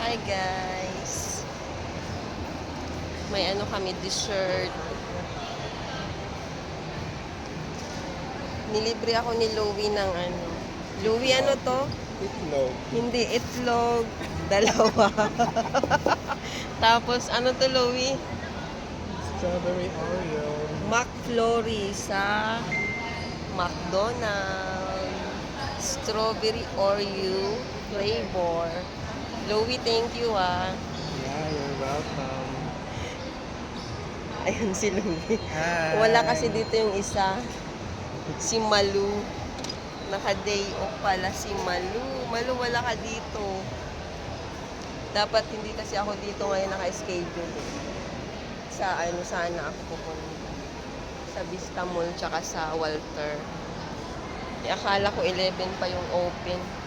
Hi guys. May ano kami dessert. Nilibre ako ni Louie ng ano. Louie, ano to? Itlog. Hindi, itlog. Dalawa. Tapos, ano to, Louie? Strawberry Oreo. McFlurry sa McDonald's. Strawberry Oreo flavor. Louie, thank you ah. Yeah, you're welcome. Ayun si Louie. Hi. Wala kasi dito yung isa. Si Malu. Naka-day off pala si Malu. Malu, wala ka dito. Dapat hindi kasi ako dito ngayon naka-schedule. Sa ano sana ako pupunta. Sa Vista Mall tsaka sa Walter. Akala ko 11 pa yung open.